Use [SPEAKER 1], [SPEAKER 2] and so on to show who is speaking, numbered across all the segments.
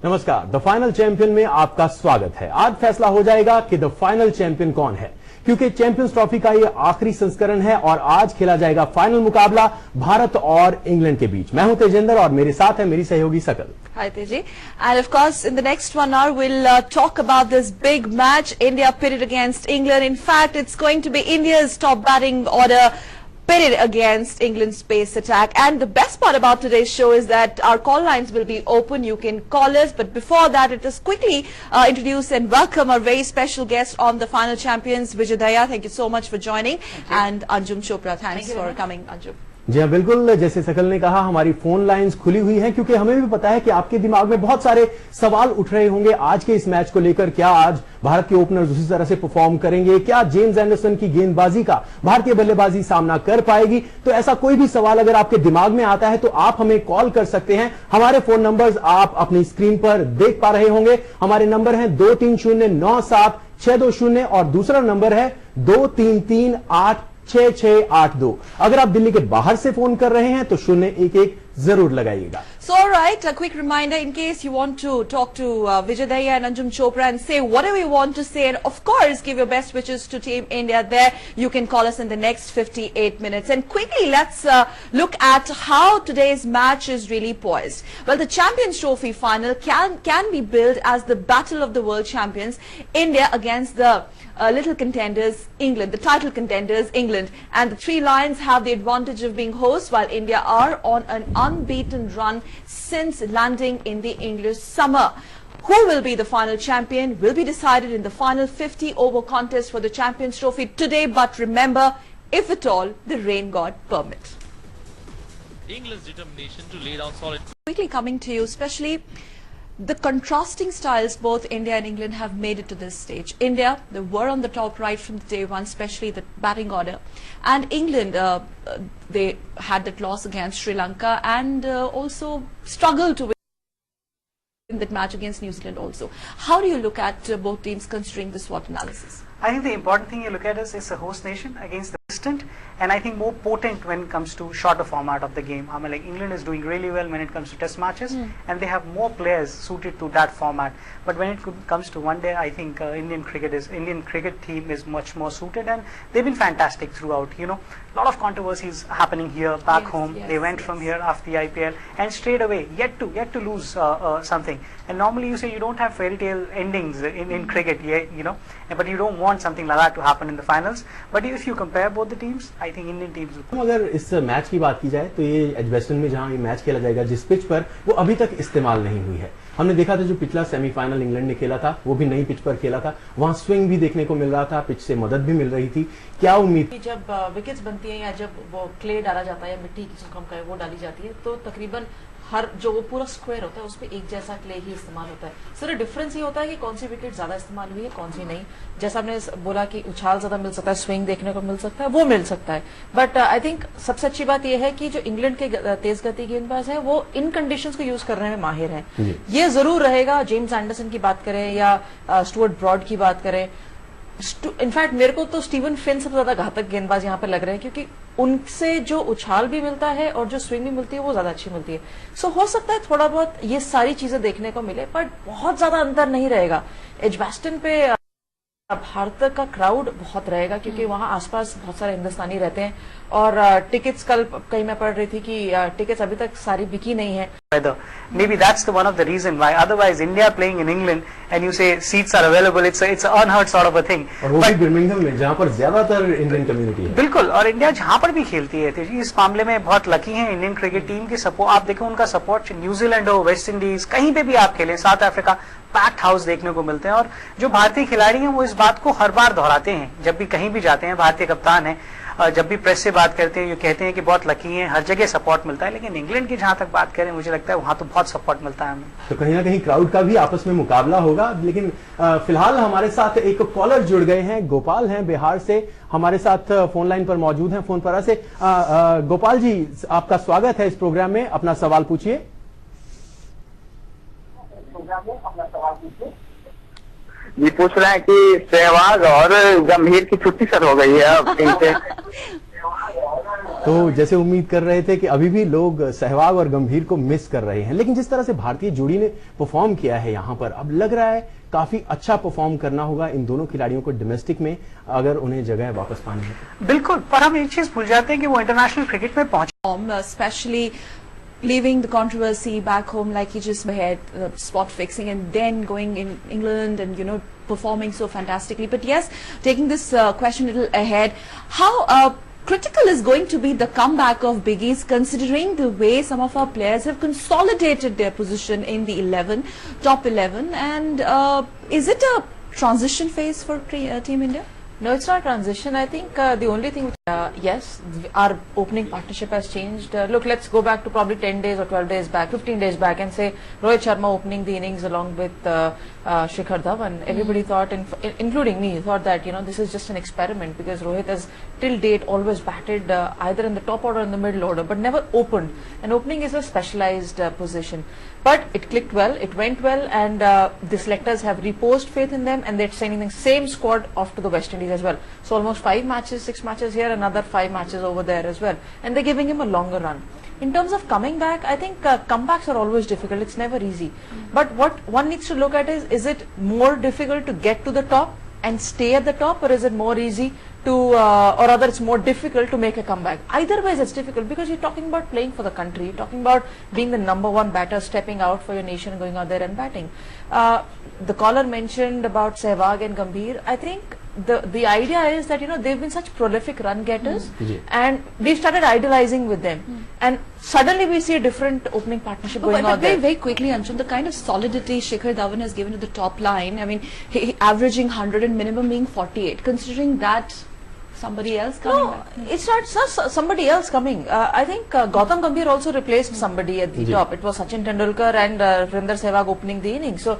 [SPEAKER 1] नमस्कार, the final champion में आपका स्वागत है। आज फैसला हो जाएगा कि द फाइनल चैंपियन कौन है, क्योंकि चैंपियंस ट्रॉफी का ये आखिरी संस्करण है और आज खेला जाएगा फाइनल मुकाबला भारत और इंग्लैंड के बीच। मैं हूं तेजेंद्र और मेरे साथ है मेरी सहयोगी सकल।
[SPEAKER 2] Hi Teji, and of course in the next 1 hour we'll talk about this big match, India pitted against England. In fact, it's going to be India's top batting order pitted against England's pace attack. And the best part about today's show is that our call lines will be open. You can call us, but before that, let us quickly introduce and welcome our very special guest on the final champions, Vijay Daya. Thank you so much for joining, and Anjum Chopra. Thanks for coming, Anjum.
[SPEAKER 1] जी हाँ, बिल्कुल जैसे सकल ने कहा, हमारी phone lines खुली हुई हैं क्योंकि हमें भी पता है कि आपके दिमाग में बहुत सारे सवाल उठ रहे होंगे आज के इस मैच को लेकर। क्या आज भारत के ओपनर्स उसी तरह से परफॉर्म करेंगे? क्या जेम्स एंडरसन की गेंदबाजी का भारतीय बल्लेबाजी सामना कर पाएगी? तो ऐसा कोई भी सवाल अगर आपके दिमाग में आता है तो आप हमें कॉल कर सकते हैं। हमारे फोन नंबर्स आप अपनी स्क्रीन पर देख पा रहे होंगे। हमारे नंबर है 23097620 और दूसरा नंबर है 23386682। अगर आप दिल्ली के बाहर से फोन कर रहे हैं तो 011 जरूर लगाइएगा।
[SPEAKER 2] So all right, a quick reminder in case you want to talk to Vijay Daya and Anjum Chopra and say whatever you want to say, and of course give your best wishes to Team India there. You can call us in the next 58 minutes. And quickly let's look at how today's match is really poised. Well, the Champions Trophy final can be billed as the battle of the world champions, India against the little contenders England, the title contenders England, and the Three Lions have the advantage of being hosts while India are on an unbeaten run since landing in the English summer. Who will be the final champion will be decided in the final 50 over contest for the Champions Trophy today, but remember, if at all the rain god permit.
[SPEAKER 3] England's determination to lay down solid.
[SPEAKER 2] Quickly coming to you, especially the contrasting styles both India and England have made it to this stage. India, they were on the top right from the day one, especially the batting order. And England, they had that loss against Sri Lanka and also struggled to win that match against New Zealand also. How do you look at both teams considering this SWOT analysis?
[SPEAKER 4] I think the important thing you look at is a host nation against the distant, and I think more potent when it comes to shorter format of the game. I mean, like England is doing really well when it comes to test matches, and they have more players suited to that format. But when it comes to one day, I think Indian cricket team is much more suited, and they've been fantastic throughout. You know, a lot of controversies happening here back home. They went from here after the IPL and straight away yet to lose something. And normally you say you don't have fairy tale endings in cricket, you know, but you don't want something like that to happen in the finals. But if you compare both the teams, I think Indian teams will.
[SPEAKER 1] अगर इस match की बात की जाए तो ये Edgbaston में जहां ये मैच खेला जाएगा, जिस पिच पर, वो अभी तक इस्तेमाल नहीं हुई है। हमने देखा था जो पिछला सेमीफाइनल इंग्लैंड ने खेला था वो भी नई पिच पर खेला था, वहां स्विंग भी देखने को मिल रहा था, पिच से मदद भी मिल रही थी। क्या उम्मीद?
[SPEAKER 5] जब विकेट्स बनती हैं या जब वो क्ले डाला जाता है या मिट्टी जिसको हम कहें वो डाली जाती है, तो तकरीबन हर जो वो पूरा स्क्वायर होता है उसमें एक जैसा क्ले ही इस्तेमाल होता है। सिर्फ डिफरेंस ये होता है कि कौन सी विकेट ज्यादा इस्तेमाल हुई है, कौन सी नहीं। जैसा आपने बोला कि उछाल ज्यादा मिल सकता है, स्विंग देखने को मिल सकता है, वो मिल सकता है। बट आई थिंक सबसे अच्छी बात यह है कि जो इंग्लैंड के तेज गति गेंदबाज हैं वो इन कंडीशंस को यूज करने में माहिर हैं। ये जरूर रहेगा, जेम्स एंडरसन की बात करें या स्टुअर्ट ब्रॉड की बात करें। इनफैक्ट मेरे को तो स्टीवन फिन सबसे ज्यादा घातक गेंदबाज यहाँ पर लग रहे हैं, क्योंकि उनसे जो उछाल भी मिलता है और जो स्विंग भी मिलती है वो ज्यादा अच्छी मिलती है। सो हो सकता है थोड़ा बहुत ये सारी चीजें देखने को मिले, बट बहुत ज्यादा अंतर नहीं रहेगा। एजबेस्टन पे भारत का क्राउड बहुत रहेगा क्योंकि वहां आसपास बहुत सारे हिंदुस्तानी रहते हैं और टिकट्स कल कहीं मैं पढ़ रही थी कि टिकट्स अभी तक सारी बिकी नहीं है।
[SPEAKER 4] Maybe that's the one of the reason why. Otherwise, India playing in England and you say seats are available, it's an unheard sort of a thing.
[SPEAKER 1] और वो भी बर्मिंघम में जहाँ पर ज्यादातर इंडियन कम्युनिटी है।
[SPEAKER 4] बिल्कुल, और इंडिया जहाँ पर भी खेलती है तो इस मामले में बहुत लकी है इंडियन क्रिकेट टीम की सपोर्ट। आप देखो उनका सपोर्ट न्यूजीलैंड हो, वेस्ट इंडीज, कहीं पे भी आप खेले, साउथ अफ्रीका, पैक्ड हाउस देखने को मिलते हैं। और जो भारतीय खिलाड़ी हैं वो इस बात को हर बार दोहराते हैं जब भी कहीं भी जाते हैं। भारतीय कप्तान है, जब भी प्रेस से बात करते हैं ये कहते हैं कि बहुत लकी हैं, हर जगह सपोर्ट मिलता है। लेकिन इंग्लैंड की जहां तक बात करें, मुझे लगता है वहां तो बहुत सपोर्ट मिलता है हमें।
[SPEAKER 1] तो कहीं ना कहीं क्राउड का भी आपस में मुकाबला होगा। लेकिन फिलहाल हमारे साथ एक कॉलर जुड़ गए हैं, गोपाल हैं बिहार से, हमारे साथ फोन लाइन पर मौजूद हैं, फोन पर से। गोपाल जी, आपका स्वागत है इस प्रोग्राम में, अपना सवाल पूछिए।
[SPEAKER 6] जी पूछ रहे हैं कि सहवाग और गंभीर की छुट्टी सर हो गई है अब टीम से।
[SPEAKER 1] तो जैसे उम्मीद कर रहे थे कि अभी भी लोग सहवाग और गंभीर को मिस कर रहे हैं, लेकिन जिस तरह से भारतीय जोड़ी ने परफॉर्म किया है यहां पर, अब लग रहा है काफी अच्छा परफॉर्म करना होगा इन दोनों खिलाड़ियों को डिमेस्टिक में, अगर उन्हें जगह वापस पानी है।
[SPEAKER 4] बिल्कुल, पर हम एक चीज भूल जाते हैं कि वो इंटरनेशनल क्रिकेट में पहुंचे,
[SPEAKER 2] especially leaving the controversy back home like he just had spot fixing and then going in England and performing so fantastically. But yes, taking this question a little ahead, how critical is going to be the comeback of Big East, considering the way some of our players have consolidated their position in the top 11, and is it a transition phase for Team India?
[SPEAKER 5] No, it's not transition. I think the only thing, yes, our opening partnership has changed. Look, let's go back to probably 10 days or 12 days back, 15 days back, and say Rohit Sharma opening the innings along with Shikhar Dhawan. Everybody thought, including me, thought that this is just an experiment, because Rohit has till date always batted either in the top order or in the middle order, but never opened. And opening is a specialized position. But it clicked well, it went well, and the selectors have reposed faith in them, and they're sending the same squad off to the West Indies as well. So almost 5 matches, 6 matches here, another 5 matches over there as well. And they're giving him a longer run. In terms of coming back, I think comebacks are always difficult. It's never easy. But what one needs to look at is it more difficult to get to the top and stay at the top, or is it more easy to, or rather it's more difficult to make a comeback? Either way it's difficult, because you're talking about playing for the country, you're talking about being the #1 batter, stepping out for your nation, going out there and batting. The caller mentioned about Sehwag and Gambhir. I think the idea is that they've been such prolific run getters, and we started idolizing with them, and suddenly we see a different opening partnership going on there.
[SPEAKER 2] But very quickly, Anshul, the kind of solidity Shikhar Dhawan has given to the top line, I mean, he averaging 100 and minimum being 48, considering that somebody else coming back.
[SPEAKER 5] It's not somebody else coming. I think Gautam Gambhir also replaced somebody at the top. It was Sachin Tendulkar and Virender Sehwag opening the innings. So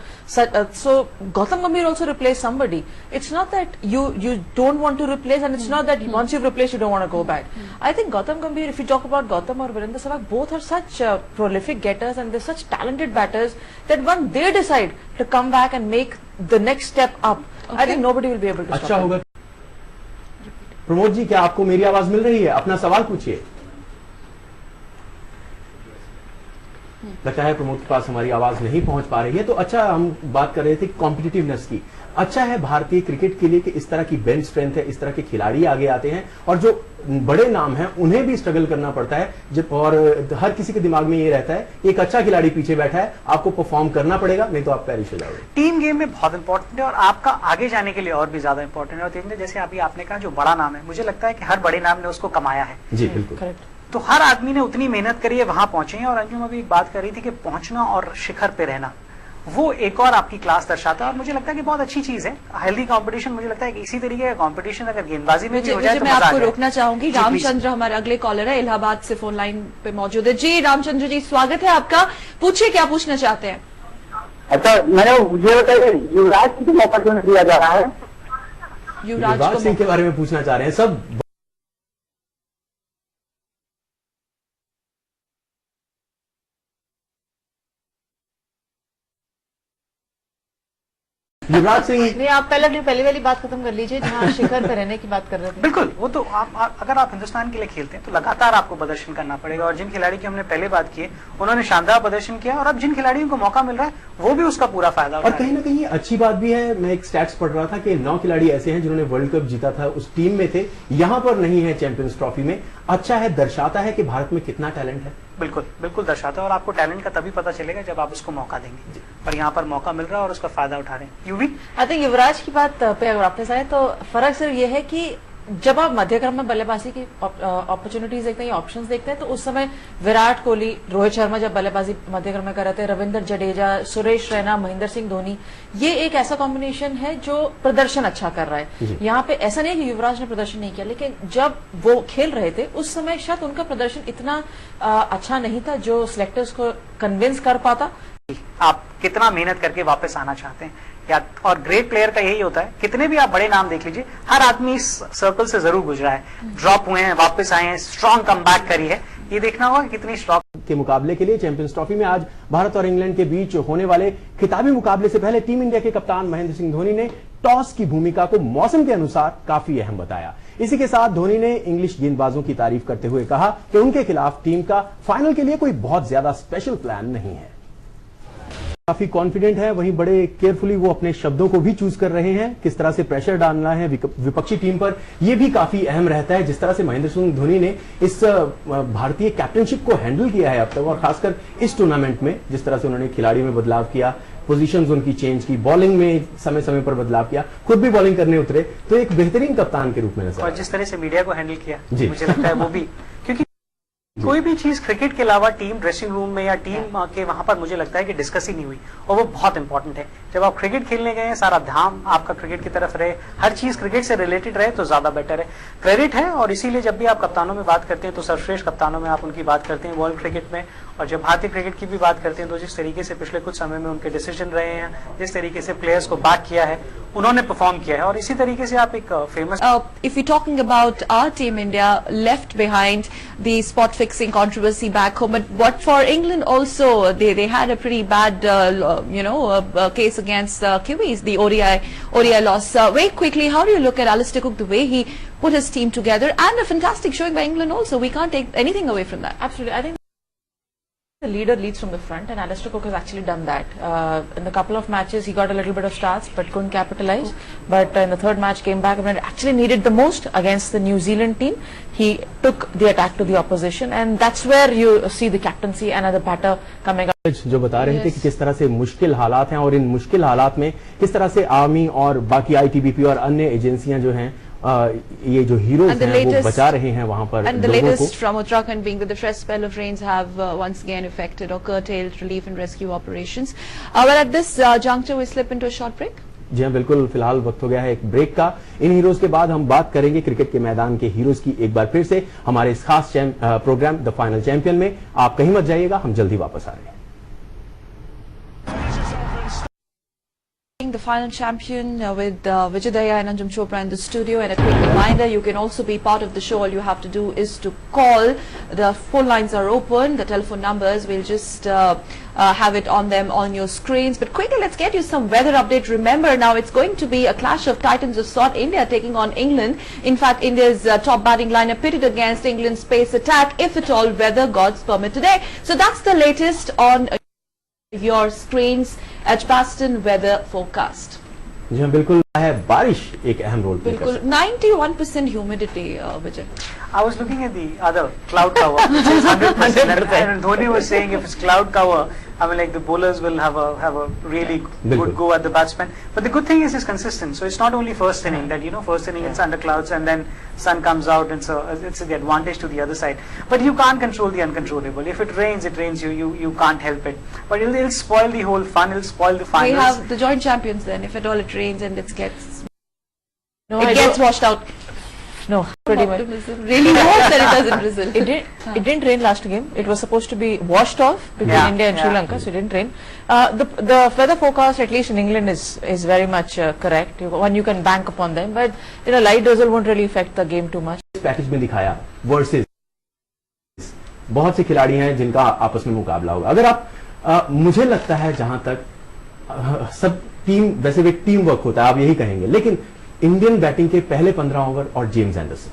[SPEAKER 5] Gautam Gambhir also replaced somebody. It's not that you don't want to replace, and it's not that once you've replaced you don't want to go back. I think Gautam Gambhir, if you talk about Gautam or Virender Sehwag, both are such prolific getters, and they're such talented batters that when they decide to come back and make the next step up, I think nobody will be able to stop them.
[SPEAKER 1] Pramod ji, क्या आपको मेरी आवाज मिल रही है? अपना सवाल पूछिए। लगता है प्रमोद के पास हमारी आवाज नहीं पहुंच पा रही है। तो अच्छा, हम बात कर रहे थे कॉम्पिटिटिवनेस की। अच्छा है भारतीय क्रिकेट के लिए कि इस तरह की बेंच स्ट्रेंथ है, इस तरह के खिलाड़ी आगे आते हैं, और जो बड़े नाम हैं उन्हें भी स्ट्रगल करना पड़ता है, और हर किसी के दिमाग में ये रहता है एक अच्छा खिलाड़ी पीछे बैठा है, आपको परफॉर्म करना पड़ेगा, नहीं तो आप पेरिश हो जाओगे।
[SPEAKER 4] टीम गेम में बहुत इंपॉर्टेंट है, और आपका आगे जाने के लिए और भी ज्यादा इंपॉर्टेंट है। और जैसे अभी आपने कहा जो बड़ा नाम है, मुझे लगता है कि हर बड़े नाम ने उसको कमाया है।
[SPEAKER 1] जी बिल्कुल।
[SPEAKER 4] तो हर आदमी ने उतनी मेहनत करी है, वहां पहुंचे हैं। और अंजुम अभी एक बात कर रही थी कि पहुंचना और शिखर पे रहना, वो एक और आपकी क्लास दर्शाता है, और मुझे लगता है कि बहुत अच्छी चीज है। हेल्दी कंपटीशन, मुझे लगता है कि इसी तरीके का कंपटीशन अगर गेंदबाजी में भी हो जाए तो
[SPEAKER 2] मैं आपको रोकना चाहूंगी। रामचंद्र हमारे अगले कॉलर है, इलाहाबाद से फोन लाइन पे मौजूद है। जी रामचंद्र जी, स्वागत है आपका, पूछिए क्या पूछना चाहते हैं।
[SPEAKER 6] अच्छा, मुझे बताइए युवराज सिंह को मौका क्यों नहीं दिया जा रहा है?
[SPEAKER 1] युवराज सिंह के बारे में पूछना चाह रहे हैं सब। युवराज सिंह,
[SPEAKER 5] नहीं, आप पहले वाली बात खत्म कर लीजिए जहाँ शिखर पे रहने की बात कर रहे थे।
[SPEAKER 4] बिल्कुल, वो तो अगर आप हिंदुस्तान के लिए खेलते हैं तो लगातार आपको प्रदर्शन करना पड़ेगा, और जिन खिलाड़ी की हमने पहले बात की उन्होंने शानदार प्रदर्शन किया, और अब जिन खिलाड़ियों को मौका मिल रहा है वो भी उसका पूरा फायदा उठा रहे हैं।
[SPEAKER 1] और कहीं ना कहीं अच्छी बात भी है। मैं एक स्टैट्स पढ़ रहा था कि 9 खिलाड़ी ऐसे हैं जिन्होंने वर्ल्ड कप जीता था, उस टीम में थे, यहां पर नहीं है चैंपियंस ट्रॉफी में। अच्छा है, दर्शाता है कि भारत में कितना टैलेंट है।
[SPEAKER 4] बिल्कुल बिल्कुल दर्शाता है, और आपको टैलेंट का तभी पता चलेगा जब आप उसको मौका देंगे, और यहाँ पर मौका मिल रहा है और उसका फायदा उठा रहे हैं। यूवी,
[SPEAKER 5] आई थिंक युवराज की बात पे अगर वापस आए तो फर्क सिर्फ ये है कि जब आप मध्यक्रम में बल्लेबाजी की अपॉर्चुनिटीज देखते हैं या ऑप्शंस देखते हैं, तो उस समय विराट कोहली, रोहित शर्मा जब बल्लेबाजी मध्यक्रम में कर रहे थे, रविंद्र जडेजा, सुरेश रैना, महेंद्र सिंह धोनी, ये एक ऐसा कॉम्बिनेशन है जो प्रदर्शन अच्छा कर रहा है। यहाँ पे ऐसा नहीं है कि युवराज ने प्रदर्शन नहीं किया, लेकिन जब वो खेल रहे थे उस समय शायद उनका प्रदर्शन इतना अच्छा नहीं था जो सिलेक्टर्स को कन्विंस कर पाता।
[SPEAKER 4] आप कितना मेहनत करके वापस आना चाहते हैं, या और ग्रेट प्लेयर का यही होता है, कितने भी आप बड़े नाम देख लीजिए, हर आदमी इस सर्कल से जरूर गुजरा है, ड्रॉप हुए हैं, वापस आए हैं, स्ट्रॉन्ग कमबैक करी है। ये देखना होगा कितनी स्ट्रॉन्ग।
[SPEAKER 1] के मुकाबले के लिए चैंपियंस ट्रॉफी में आज भारत और इंग्लैंड के बीच होने वाले खिताबी मुकाबले से पहले टीम इंडिया के कप्तान महेंद्र सिंह धोनी ने टॉस की भूमिका को मौसम के अनुसार काफी अहम बताया। इसी के साथ धोनी ने इंग्लिश गेंदबाजों की तारीफ करते हुए कहा कि उनके खिलाफ टीम का फाइनल के लिए कोई बहुत ज्यादा स्पेशल प्लान नहीं है। काफी कॉन्फिडेंट है, वहीं बड़े केयरफुली वो अपने शब्दों को भी चूज कर रहे हैं। किस तरह से प्रेशर डालना है विपक्षी टीम पर, यह भी काफी अहम रहता है। जिस तरह से महेंद्र सिंह धोनी ने इस भारतीय कैप्टनशिप को हैंडल किया है अब तक, और खासकर इस टूर्नामेंट में जिस तरह से उन्होंने खिलाड़ियों में बदलाव किया, पोजीशंस उनकी चेंज की, बॉलिंग में समय समय पर बदलाव किया, खुद भी बॉलिंग करने उतरे, तो एक बेहतरीन कप्तान के रूप में नजर।
[SPEAKER 4] और जिस तरह से मीडिया को हैंडल किया, मुझे लगता है वो भी, क्योंकि कोई भी चीज क्रिकेट के अलावा टीम ड्रेसिंग रूम में या टीम के वहां पर मुझे लगता है कि डिस्कस ही नहीं हुई, और वो बहुत इंपॉर्टेंट है। जब आप क्रिकेट खेलने गए हैं, सारा ध्यान आपका क्रिकेट की तरफ रहे, हर चीज क्रिकेट से रिलेटेड रहे तो ज्यादा बेटर है। क्रेडिट है, और इसीलिए जब भी आप कप्तानों में बात करते हैं तो सर्वश्रेष्ठ कप्तानों में आप उनकी बात करते हैं वर्ल्ड क्रिकेट में, और जब भारतीय क्रिकेट की भी बात करते हैं तो जिस तरीके से पिछले कुछ समय में उनके डिसीजन रहे हैं, जिस तरीके से प्लेयर्स को बैक किया है, उन्होंने परफॉर्म किया है, और इसी तरीके से आप एक famous
[SPEAKER 2] if we're talking about our team India left behind the spot fixing controversy back home, but what for England also, they had a pretty bad case against Kiwis, the ODI loss. Very quickly, how do you look at Alistair Cook, the way he put his team together, and a fantastic showing by England also? We can't take anything away from that.
[SPEAKER 5] Absolutely. I think the leader leads from the front, and Alistair Cook has actually done that. In the couple of matches, he got a little bit of starts, but couldn't capitalize. But in the third match, came back when it actually needed the most against the New Zealand team. He took the attack to the opposition, and that's where you see the captaincy and the batter coming up.
[SPEAKER 1] जो बता रहे थे कि किस तरह से मुश्किल हालात हैं, और इन मुश्किल हालात में किस तरह से आर्मी और बाकी ITBP और अन्य एजेंसियां जो हैं, ये जो हीरोज हैं वो बचा रहे हैं वहां पर।
[SPEAKER 2] And the latest from Uttarakhand being that the fresh spell of rains have once again affected or curtailed relief and rescue operations. Well, at this juncture we slip into a short break.
[SPEAKER 1] जी हाँ, बिल्कुल, फिलहाल वक्त हो गया है एक break का। इन heroes के बाद हम बात करेंगे क्रिकेट के मैदान के हीरोज की एक बार फिर से हमारे इस खास प्रोग्राम द फाइनल चैंपियन में। आप कहीं मत जाइएगा, हम जल्दी वापस आ रहे हैं।
[SPEAKER 2] The final champion with Vijay Daya and Anjum Chopra in the studio, and a quick reminder, you can also be part of the show. All you have to do is to call. The phone lines are open, the telephone numbers, we'll just have it on them on your screens. But quickly, let's get you some weather update. Remember, now it's going to be a clash of titans of sort, India taking on England. In fact, India's top batting lineup pitted against England's pace attack, if at all weather gods permit today. So that's the latest on your screens. Edgbaston weather forecast.
[SPEAKER 1] जी हाँ, बिल्कुल है, बारिश एक अहम role play कर सकती है।
[SPEAKER 2] 91% humidity, Vijay.
[SPEAKER 4] I was looking at the other cloud cover, which is 100%. And Dhoni was saying if it's cloud cover, I mean, like the bowlers will have a really good go at the batsman. But the good thing is it's consistent. So it's not only first inning that, first inning it's under clouds and then sun comes out, and so it's the advantage to the other side. But you can't control the uncontrollable. If it rains, it rains. You can't help it. But it'll spoil the whole fun. It'll spoil the finals.
[SPEAKER 2] We have the joint champions then. If at all it rains and it gets washed out.
[SPEAKER 5] No, pretty much.
[SPEAKER 2] Really hope that it does in Brazil.
[SPEAKER 5] It didn't rain last game. It was supposed to be washed off between India and Sri Lanka, so it didn't rain. The weather forecast, at least in England, is very much correct. You can bank upon them, but light drizzle won't really affect the game too much.
[SPEAKER 1] इस package में दिखाया versus बहुत से खिलाड़ी हैं जिनका आपस में मुकाबला होगा। अगर आप मुझे लगता है जहां तक सब टीम, वैसे भी टीम वर्क होता है, आप यही कहेंगे, लेकिन इंडियन बैटिंग के पहले 15 ओवर और जेम्स एंडरसन।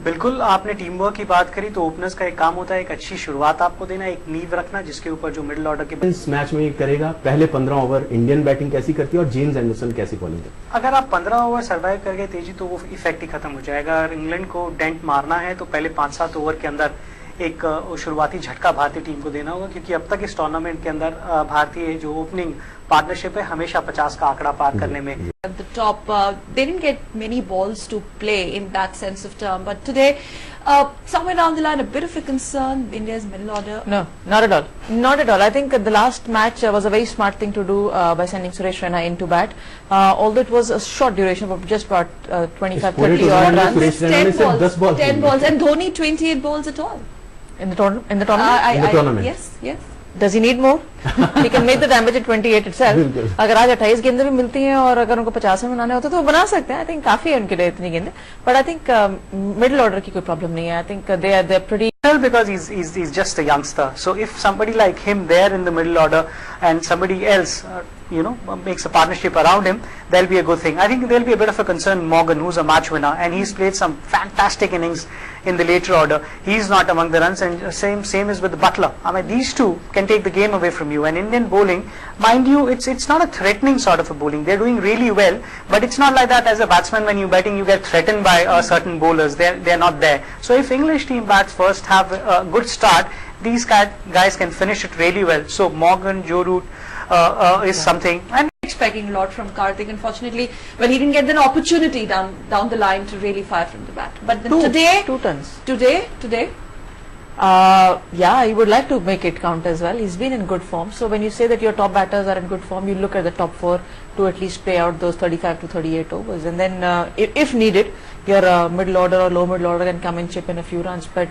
[SPEAKER 4] बिल्कुल, आपने टीम वर्क की बात करी तो ओपनर्स का एक काम होता है एक अच्छी शुरुआत आपको देना, एक नींव रखना जिसके ऊपर जो मिडिल ऑर्डर के
[SPEAKER 1] इस मैच में करेगा। पहले 15 ओवर इंडियन बैटिंग कैसी करती है और जेम्स एंडरसन कैसी बॉलिंग करती है।
[SPEAKER 4] अगर आप 15 ओवर सर्वाइव कर गए तेजी तो वो इफेक्ट ही खत्म हो जाएगा। अगर इंग्लैंड को डेंट मारना है तो पहले 5-7 ओवर के अंदर एक शुरुआती झटका भारतीय टीम को देना होगा, क्योंकि अब तक इस टूर्नामेंट के अंदर भारतीय जो ओपनिंग पार्टनरशिप है हमेशा 50 का आंकड़ा पार करने में।
[SPEAKER 2] At the top, they didn't get many balls to play in that sense of term, but today, somewhere down the line, a bit of a concern. India's middle order.
[SPEAKER 5] No, not at all. Not at all. I think the last match was a very smart thing to do by sending Suresh Raina into bat. Although it was a short duration of just about 25-30 odd runs.
[SPEAKER 2] 10 balls, and Dhoni 28 balls at all.
[SPEAKER 5] In the tournament?
[SPEAKER 2] Yes.
[SPEAKER 5] Does he need more? He can make the damage at 28 itself. अगर आज 28 गेंदें भी मिलती हैं और अगर उनको 50 में बनाने होते तो वो बना सकते हैं। I think काफी है उनके लिए इतनी गेंदें, but I think middle order की कोई प्रॉब्लम नहीं है। I think they are pretty
[SPEAKER 4] Well, because he's just a youngster. So if somebody like him there in the middle order and somebody else, makes a partnership around him, there'll be a good thing. I think there'll be a bit of a concern Morgan, who's a match winner, and he's played some fantastic innings in the later order. He's not among the runs, and same is with the Butler. I mean, these two can take the game away from you. And Indian bowling, mind you, it's not a threatening sort of a bowling. They're doing really well, but it's not like that as a batsman when you're batting, you get threatened by certain bowlers. They're not there. So if English team bats first, have a good start, these guys can finish it really well. So Morgan, Joe Root is something. And
[SPEAKER 2] expecting a lot from Karthik. Unfortunately, well, he didn't get an opportunity down the line to really fire from the bat. But then today,
[SPEAKER 5] 2 tons.
[SPEAKER 2] Today,
[SPEAKER 5] yeah, I would like to make it count as well. He's been in good form. So when you say that your top batters are in good form, you look at the top 4 to at least play out those 35 to 38 overs, and then if needed, your middle order or low middle order can come and chip in a few runs. But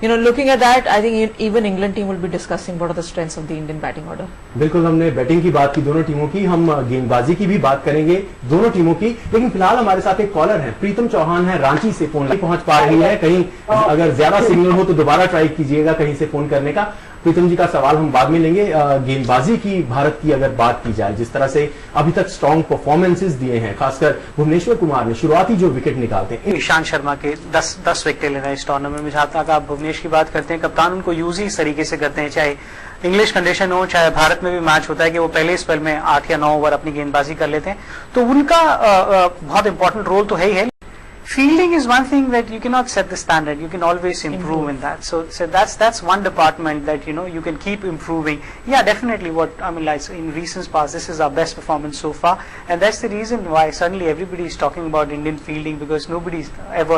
[SPEAKER 5] looking at that, I think even England team will be discussing what are the strengths of the Indian batting order.
[SPEAKER 1] बिल्कुल, हमने batting की बात की दोनों टीमों की, हम गेंदबाजी की भी बात करेंगे दोनों टीमों की, लेकिन फिलहाल हमारे साथ एक कॉलर है, प्रीतम चौहान है, रांची से फोन नहीं पहुंच पा रही है, कहीं अगर ज्यादा सिग्नल हो तो दोबारा ट्राई कीजिएगा कहीं से फोन करने का। प्रीतम जी का सवाल हम बाद में लेंगे। गेंदबाजी की भारत की अगर बात की जाए, जिस तरह से अभी तक स्ट्रॉन्ग परफॉर्मेंसेस दिए हैं, खासकर भुवनेश्वर कुमार ने शुरुआती जो विकेट निकालते हैं,
[SPEAKER 4] ईशांत शर्मा के 10 विकेट लेना इस टूर्नामेंट में। जहां तक आप भुवनेश की बात करते हैं, कप्तान उनको यूज ही इस तरीके से करते हैं, चाहे इंग्लिश कंडीशन हो, चाहे भारत में भी मैच होता है कि वो पहले स्पेल में 8 या 9 ओवर अपनी गेंदबाजी कर लेते हैं, तो उनका बहुत इंपॉर्टेंट रोल तो है ही है। Fielding is one thing that you cannot set the standard. You can always improve in that. So that's one department that you can keep improving. Yeah, definitely. Like in recent past, this is our best performance so far, and that's the reason why suddenly everybody is talking about Indian fielding, because nobody's ever